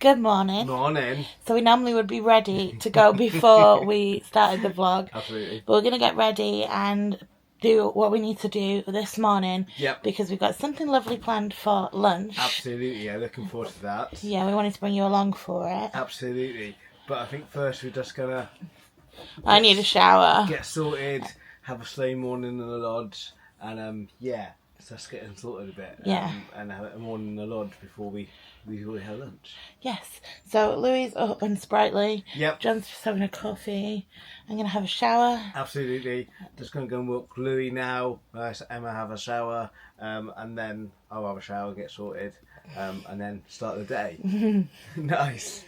Good morning. Morning. So we normally would be ready to go before we started the vlog. Absolutely. But we're going to get ready and do what we need to do this morning. Yep. Because we've got something lovely planned for lunch. Absolutely, yeah. Looking forward to that. Yeah, we wanted to bring you along for it. Absolutely. But I think first we're just going to... I need a shower. Get sorted, have a slow morning in the lodge, and so let's get sorted a bit. Yeah. And have a morning in the lodge before we have lunch. Yes. So Louis up and sprightly. Yep. John's just having a coffee. I'm going to have a shower. Absolutely. Just going to go and walk Louis now. So Emma have a shower, and then I'll have a shower, get sorted, and then start the day. Nice.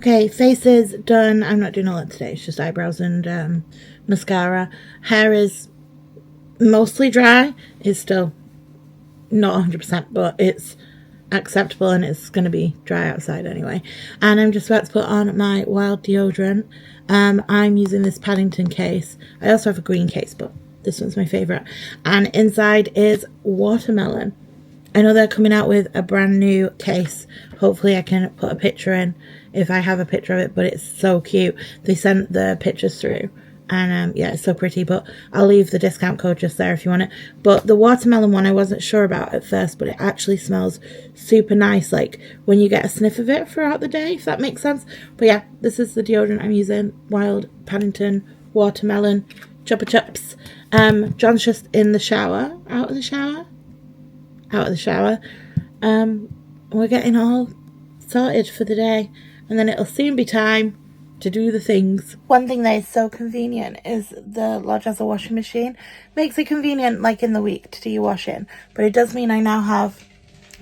Okay, face is done. I'm not doing all that today. It's just eyebrows and mascara. Hair is mostly dry. It's still not 100%, but it's acceptable and it's going to be dry outside anyway. And I'm just about to put on my Wild deodorant. I'm using this Paddington case. I also have a green case, but this one's my favourite. And inside is watermelon. I know they're coming out with a brand new case. Hopefully I can put a picture in if I have a picture of it, but it's so cute. They sent the pictures through and yeah, it's so pretty, but I'll leave the discount code just there if you want it. But the watermelon one I wasn't sure about at first, but it actually smells super nice, like when you get a sniff of it throughout the day, if that makes sense. But yeah, this is the deodorant I'm using, Wild Paddington Watermelon Chupa Chups. John's just in the shower, out of the shower. We're getting all sorted for the day, and then it'll soon be time to do the things. One thing that is so convenient is the lodge has a washing machine. Makes it convenient like in the week to do your washing, but it does mean I now have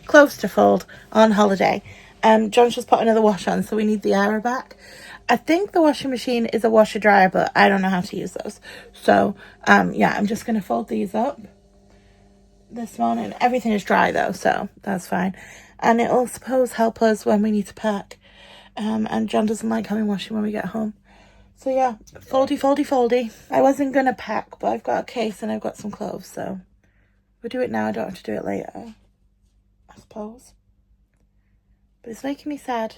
clothes to fold on holiday. John's just put another wash on, so we need the air back. I think the washing machine is a washer dryer, but I don't know how to use those. So yeah, I'm just gonna fold these up this morning. Everything is dry though, so that's fine, and it'll suppose help us when we need to pack. And John doesn't like having washing when we get home, so yeah, foldy. I wasn't gonna pack, but I've got a case and I've got some clothes, so we'll do it now. I don't have to do it later, I suppose, but it's making me sad.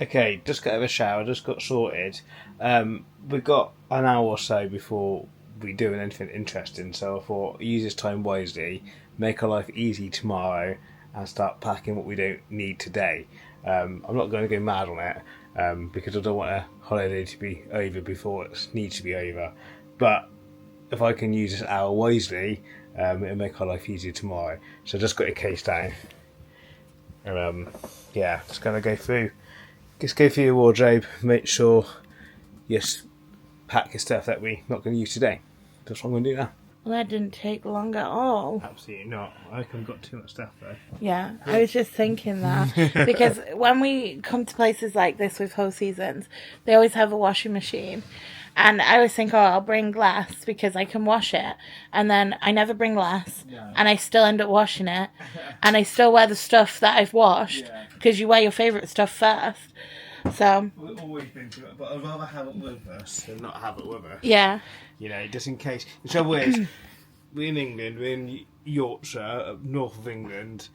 Okay, just got out of a shower, just got sorted. We've got an hour or so before we do anything interesting, so I thought use this time wisely, make our life easy tomorrow, and start packing what we don't need today. I'm not going to go mad on it, because I don't want a holiday to be over before it needs to be over. But if I can use this hour wisely, it'll make our life easier tomorrow. So I just got a case down. Yeah, just going to go through. Just go through your wardrobe, make sure you pack your stuff that we're not going to use today. That's what I'm going to do now. Well, that didn't take long at all. Absolutely not. I reckon I've got too much stuff though. Yeah, I was just thinking that. Because when we come to places like this with Whole Seasons, they always have a washing machine. And I always think, oh, I'll bring glass because I can wash it. And then I never bring glass. No. And I still end up washing it. And I still wear the stuff that I've washed. Because you wear your favourite stuff first. So We've always been through it, but I'd rather have it with us than not have it with us. Yeah. You know, just in case. The trouble is, we're in England, we're in Yorkshire, up north of England.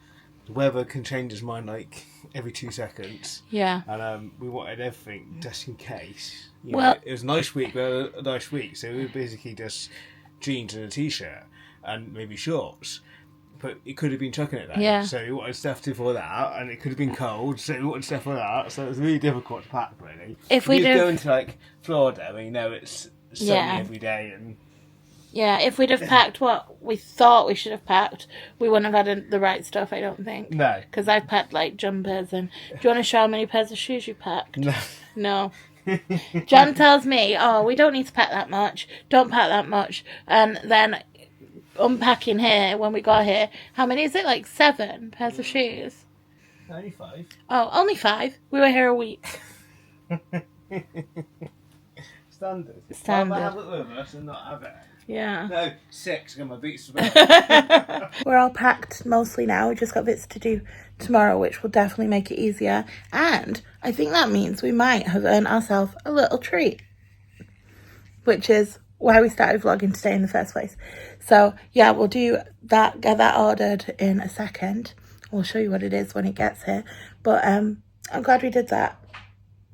The weather can change its mind like every 2 seconds. Yeah. And we wanted everything just in case. You Well, know, it was a nice week, we had a nice week, so we were basically just jeans and a t-shirt and maybe shorts. But it could have been chucking it there. Yeah. So we wanted stuff for that, and it could have been cold, so we wanted stuff for that. So it was really difficult to pack, really. If we go into like Florida, we know it's sunny every day, and yeah, if we'd have packed what we thought we should have packed, we wouldn't have had the right stuff, I don't think. No. Because I've packed like jumpers and... Do you want to show how many pairs of shoes you packed? No. No. John tells me, oh, we don't need to pack that much. Don't pack that much. And then unpacking here, when we got here, how many is it? Like 7 pairs of shoes? Only 5. Oh, only 5. We were here a week. Standard. Standard. I'll have it with us and not have it. Yeah. No, 6. I got my boots as well. We're all packed mostly now. We just got bits to do tomorrow, which will definitely make it easier. And I think that means we might have earned ourselves a little treat, which is why we started vlogging today in the first place. So yeah, we'll do that, get that ordered in a second. We'll show you what it is when it gets here. But I'm glad we did that.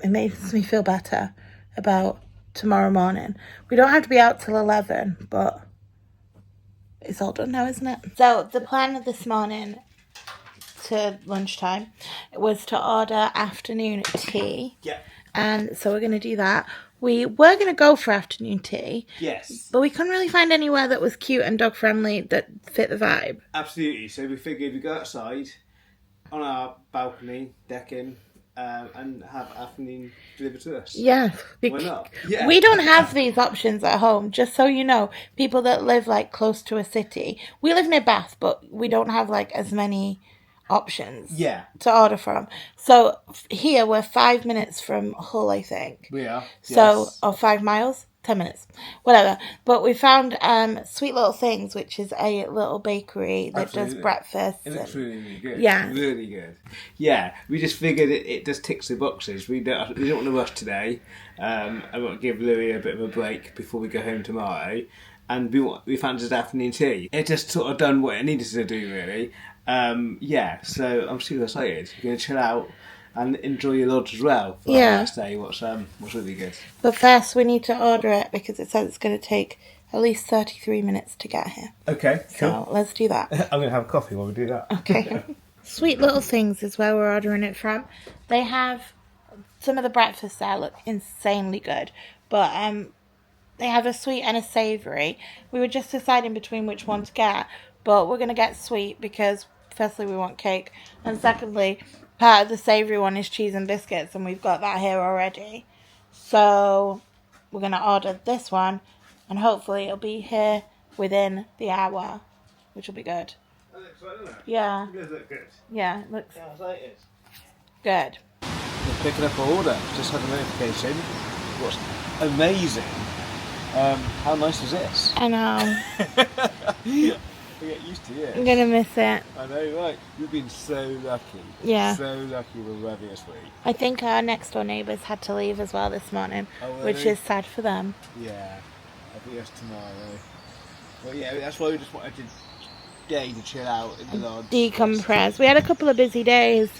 It makes me feel better about tomorrow morning. We don't have to be out till 11, but it's all done now, isn't it? So the plan of this morning to lunchtime was to order afternoon tea. Yeah. And so we're going to do that. We were going to go for afternoon tea. Yes. But we couldn't really find anywhere that was cute and dog friendly that fit the vibe. Absolutely. So we figured we'd go outside on our balcony, decking, and have afternoon delivered to us. Yeah. Why not? Yeah. We don't have these options at home. Just so you know, people that live like close to a city. We live near Bath, but we don't have like as many options to order from. So here we're 5 minutes from Hull, I think. We are. So, Yes. or 5 miles, 10 minutes, whatever. But we found Sweet Little Things, which is a little bakery that Absolutely. does breakfast. It looks really good. Yeah. Really good. Yeah, we just figured it just ticks the boxes. We don't want to rush today. I want to give Louis a bit of a break before we go home tomorrow. And we fancied afternoon tea. It just sort of done what it needed to do, really. So I'm super excited. We're going to chill out and enjoy your lodge as well for our last day. What's really good. But first we need to order it because it says it's going to take at least 33 minutes to get here. Okay, So let's do that. I'm going to have a coffee while we do that. Okay. Sweet Little Things is where we're ordering it from. They have some of the breakfasts there look insanely good, but they have a sweet and a savoury. We were just deciding between which one to get, but we're going to get sweet because firstly we want cake, and secondly part of the savoury one is cheese and biscuits, and we've got that here already. So we're going to order this one, and hopefully it'll be here within the hour, which will be good. That looks right, doesn't it? Yeah. It does look good. Yeah, it looks Excited. good. We're picking up our order. Just had a notification. What's amazing. How nice was this? I know. We get used to it. I'm going to miss it. I know, right? We've been so lucky. Yeah. So lucky with weather this week. I think our next door neighbours had to leave as well this morning, Oh, which really? is sad for them. Yeah. I think that's tomorrow. But yeah, that's why we just wanted to chill out in the lodge. Decompress. We had a couple of busy days.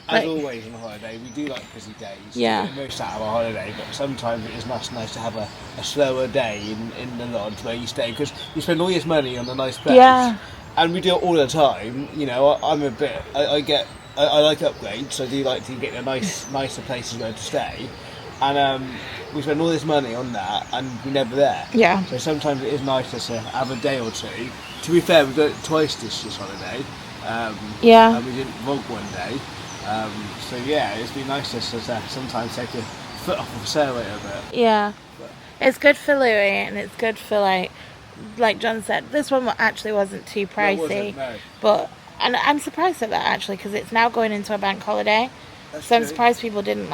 As always on a holiday, we do like busy days. Yeah. We get the most out of our holiday, but sometimes it is nice to have a slower day in the lodge where you stay, because you spend all your money on a nice place. Yeah. And we do it all the time. You know, I'm a bit. I like upgrades. I do like to get nicer places where to stay, and we spend all this money on that, and we're never there. Yeah. So sometimes it is nice just to have a day or two. To be fair, we've done it twice this holiday. Yeah. And we didn't vlog one day. So yeah, it's been nice just to sometimes take your foot off the accelerator a bit. Yeah. It's good for Louis, and it's good for like John said, this one actually wasn't too pricey. No, it wasn't, no. But, and I'm surprised at that actually, because it's now going into a bank holiday. So I'm surprised people didn't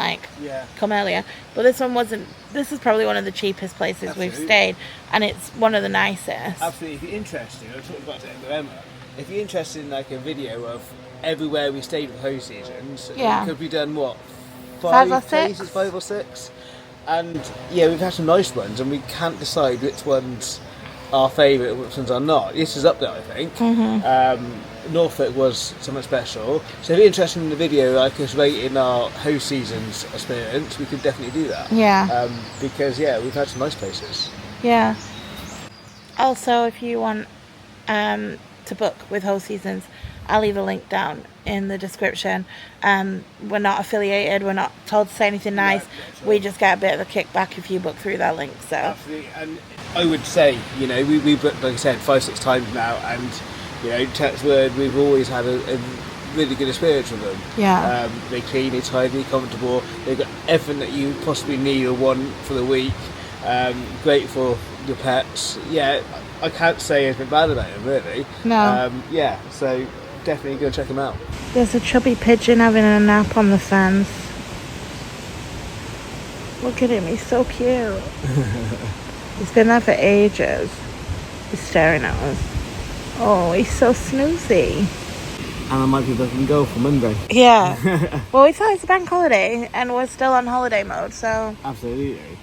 come earlier. But this one wasn't. This is probably one of the cheapest places we've stayed, and it's one of the nicest. Absolutely. If you're interested, I talked about it in November. If you're interested in a video of everywhere we stayed with Ho Seasons, it could be done 5 or 6? places, 5 or 6. And yeah, we've had some nice ones, and we can't decide which ones are favourite and which ones are not. This is up there, I think. Mm-hmm. Norfolk was something special. So if you're interested in the video, like us rating our Ho Seasons experience, we could definitely do that. Yeah. Because we've had some nice places. Yeah. Also, if you want to book with Ho Seasons, I'll leave a link down in the description. We're not affiliated, we're not told to say anything nice. Sure. We just get a bit of a kickback if you book through that link. So absolutely. And I would say, we booked, like I said, 5-6 times now, and touch word, we've always had a really good experience with them. Yeah. They're clean, they're tidy, comfortable. They've got everything that you possibly need or want for the week. Great for your pets. Yeah, I can't say anything bad about them, really. No. Yeah, so definitely go check them out. There's a chubby pigeon having a nap on the fence. Look at him, he's so cute. He's been there for ages. He's staring at us. Oh, he's so snoozy. And I might be back and go for Monday. Yeah. Well, we thought it was a bank holiday and we're still on holiday mode, so... Absolutely.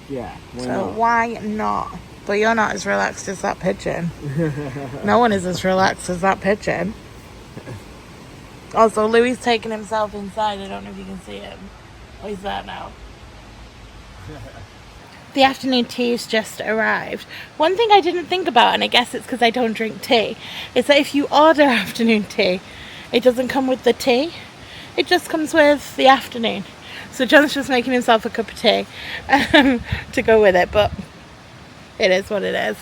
Yeah, Why not? But you're not as relaxed as that pigeon. No one is as relaxed as that pigeon. Also, Louis taking himself inside. I don't know if you can see him. Oh, he's there now. The afternoon tea's just arrived. One thing I didn't think about, and I guess it's because I don't drink tea, is that if you order afternoon tea, it doesn't come with the tea. It just comes with the afternoon. So John's just making himself a cup of tea to go with it, but it is what it is.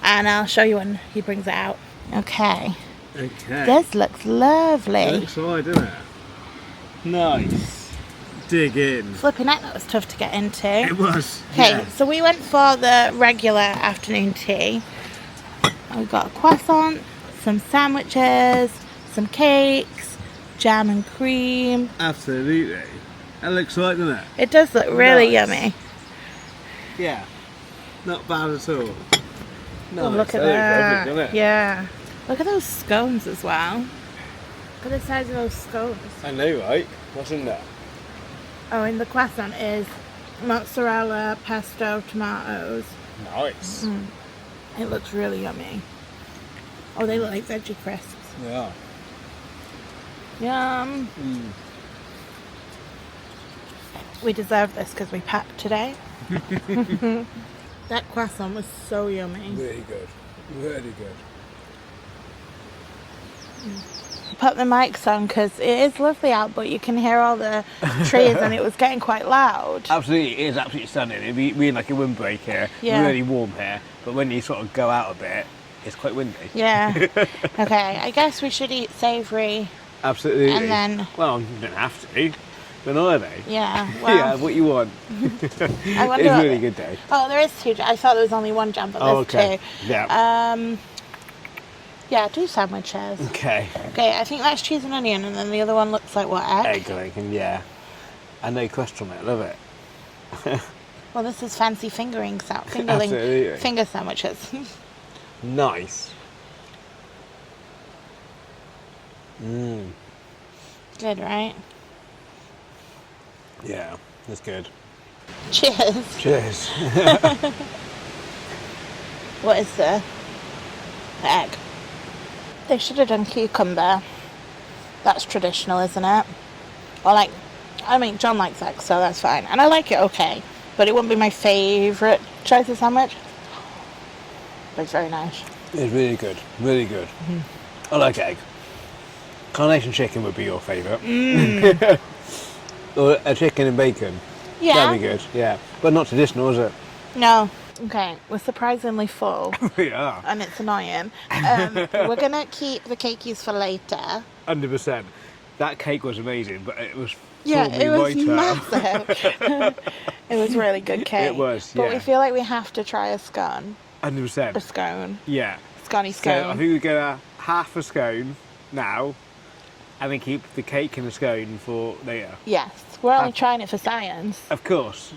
And I'll show you when he brings it out. Okay. This looks lovely. It looks alright, doesn't it? Nice. Dig in. Flipping heck, that was tough to get into. It was. Okay, yeah. so we went for the regular afternoon tea. We got a croissant, some sandwiches, some cakes, jam and cream. Absolutely. That looks right, doesn't it? It does look really Nice. yummy. Yeah. Not bad at all. No, Oh, look at that. Yeah. Look at those scones as well. Look at the size of those scones. I know, right? What's in there? Oh, and the croissant is mozzarella, pesto, tomatoes. Nice. It looks really yummy. Oh, they look like veggie crisps. Yeah. Yum. We deserve this because we packed today. That croissant was so yummy. Really good. Really good. Put the mics on because it is lovely out, but you can hear all the trees and it was getting quite loud. Absolutely, it is absolutely stunning. We're in like a windbreak here. Yeah. Really warm here, but when you sort of go out a bit, it's quite windy. Yeah. Okay, I guess we should eat savoury. Absolutely. And then... Well, you don't have to. But are they? Yeah. Well, Yeah, what you want. I wonder It's a really good day. Oh, there is two. I thought there was only one jam, but there's two. Yeah. Yeah, two sandwiches. Okay. Okay, I think that's cheese and onion, and then the other one looks like what, egg? Egg bacon, yeah. And no cholesterol, mate. Love it. Well, this is fancy Absolutely. finger sandwiches. Nice. Good, right? Yeah, that's good. Cheers. Cheers. What is the egg? They should have done cucumber. That's traditional, isn't it? Or John likes egg, so that's fine. And I like it okay, but it wouldn't be my favourite choice of sandwich. But it's very nice. It's really good. Really good. I like egg. Carnation chicken would be your favourite. Or a chicken and bacon. Yeah. That'd be good, yeah. But not traditional, is it? No. Okay, we're surprisingly full. We are. And it's annoying. We're going to keep the cakeys for later. 100%. That cake was amazing, but it was it was right massive. It was really good cake. It was, yeah. But we feel like we have to try a scone. 100%. A scone. Yeah. Scony So scone. I think we're going to half a scone now, and then keep the cake and the scone for later. Yes, we're only trying it for science. Of course.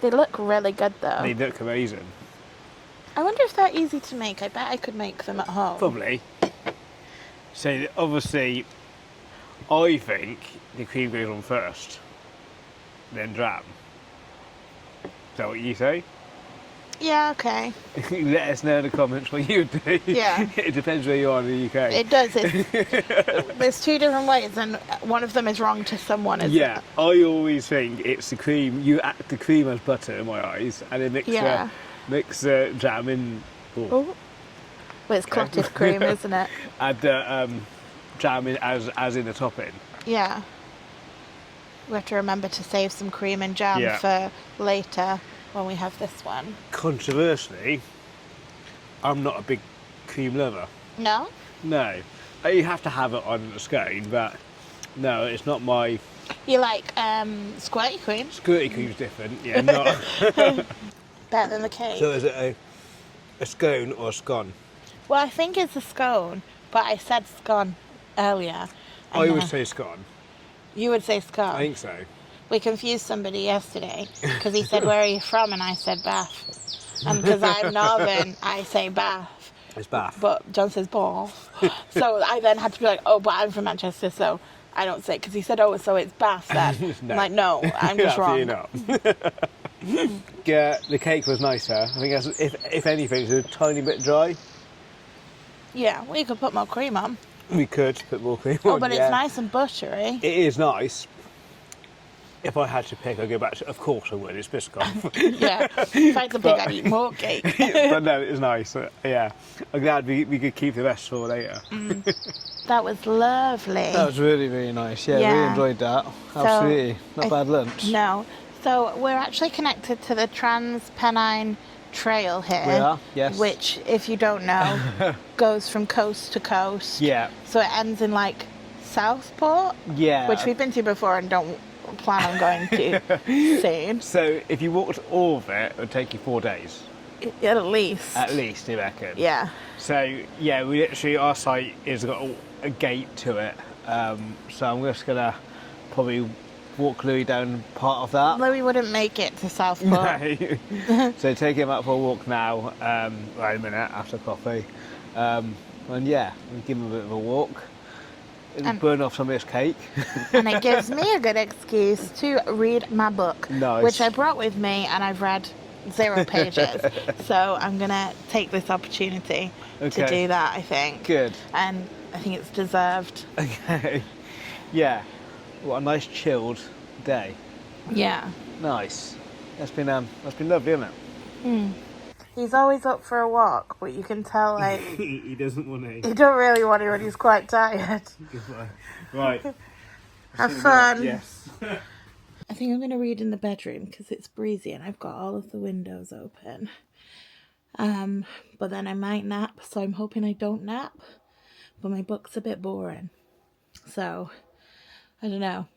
They look really good though. They look amazing. I wonder if they're easy to make. I bet I could make them at home. Probably. So obviously, I think the cream goes on first, then jam. Is that what you say? Yeah, okay. Let us know in the comments what you do. Yeah. It depends where you are in the UK. It does. There's two different ways, and one of them is wrong to someone. Yeah, I always think it's the cream. You act the cream as butter in my eyes, and then mix jam in. Oh. Well, it's clotted cream, isn't it? Add jam in as in the topping. Yeah. We have to remember to save some cream and jam for later when we have this one. Controversially, I'm not a big cream lover. No? No. You have to have it on the scone, but no, it's not my... You like squirty cream? Squirty cream's different, yeah, not... Better than the cake. So is it a scone or a scone? Well, I think it's a scone, but I said scone earlier. I would say scone. You would say scone? I think so. We confused somebody yesterday because he said, where are you from? And I said Bath. And because I'm Northern, I say Bath. It's Bath. But John says Bath. So I then had to be like, oh, but I'm from Manchester, so I don't say it. Because he said, oh, so it's Bath then. No. I'm like, no, I'm just wrong. Not. Yeah, the cake was nicer. I think if anything, it's a tiny bit dry. Yeah, we could put more cream on. We could put more cream on. Oh, but it's nice and buttery. It is nice. If I had to pick, I'd go back to... Of course I would, it's Biscoff. Yeah, if I could pick, I'd eat more cake. But no, it was nice. Yeah, I'm glad we could keep the rest for later. That was lovely. That was really, really nice. Yeah, really enjoyed that. Absolutely. Not bad lunch. No. So we're actually connected to the Trans-Pennine Trail here. We are, yes. Which, if you don't know, goes from coast to coast. Yeah. So it ends in like Southport. Yeah. Which we've been to before and don't plan on going to soon. So if you walked all of it, it would take you 4 days. At least. At least, you reckon? Yeah. So yeah, we literally, our site has got a gate to it. So I'm just gonna probably walk Louis down part of that. Louis wouldn't make it to Southport. No. So take him out for a walk now, right a minute after coffee. And yeah, we'll give him a bit of a walk. It'll burn off some of this cake. And it gives me a good excuse to read my book. Nice. Which I brought with me and I've read 0 pages. So I'm going to take this opportunity to do that, I think. Good. And I think it's deserved. Okay. Yeah. What a nice chilled day. Yeah. Nice. That's been lovely, hasn't it? He's always up for a walk, but you can tell like He doesn't want to. he don't really want to when he's quite tired. Right. Have fun. Yes. I think I'm going to read in the bedroom because it's breezy and I've got all of the windows open. But then I might nap, so I'm hoping I don't nap. But my book's a bit boring. So, I don't know.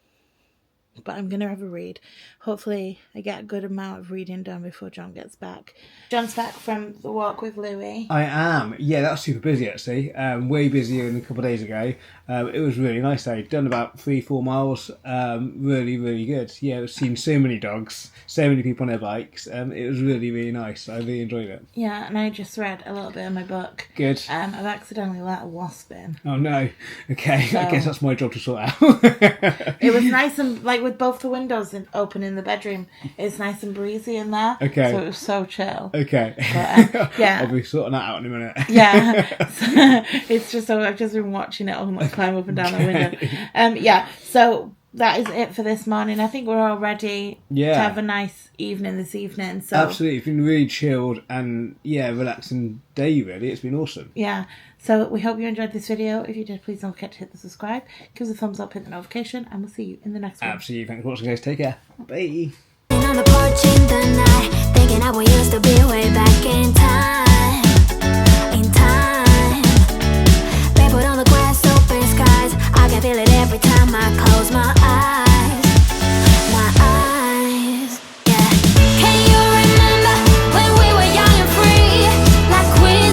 But I'm going to have a read. Hopefully I get a good amount of reading done before John gets back. John's back from the walk with Louis. I am. Yeah, that's super busy actually. Way busier than a couple of days ago. It was really nice though. Done about 3-4 miles. Really, really good. Yeah, I've seen so many dogs, so many people on their bikes. It was really, really nice. I really enjoyed it. Yeah, and I just read a little bit of my book. Good. I've accidentally let a wasp in. Oh no. Okay, so, I guess that's my job to sort out. It was nice and, like, with both the windows open in the bedroom, it's nice and breezy in there. Okay. So it was so chill. Okay. But, yeah. I'll be sorting that out in a minute. Yeah. So, it's just so I've just been watching it all like climb up and down the window. Yeah. So that is it for this morning. I think we're all ready to have a nice evening this evening. So absolutely, it's been really chilled and relaxing day really. It's been awesome. Yeah. So we hope you enjoyed this video. If you did, please don't forget to hit the subscribe, give us a thumbs up, hit the notification, and we'll see you in the next one. Absolutely. Thanks for watching, guys. Take care. Bye. On the porch in the night, thinking how we used to be way back in time.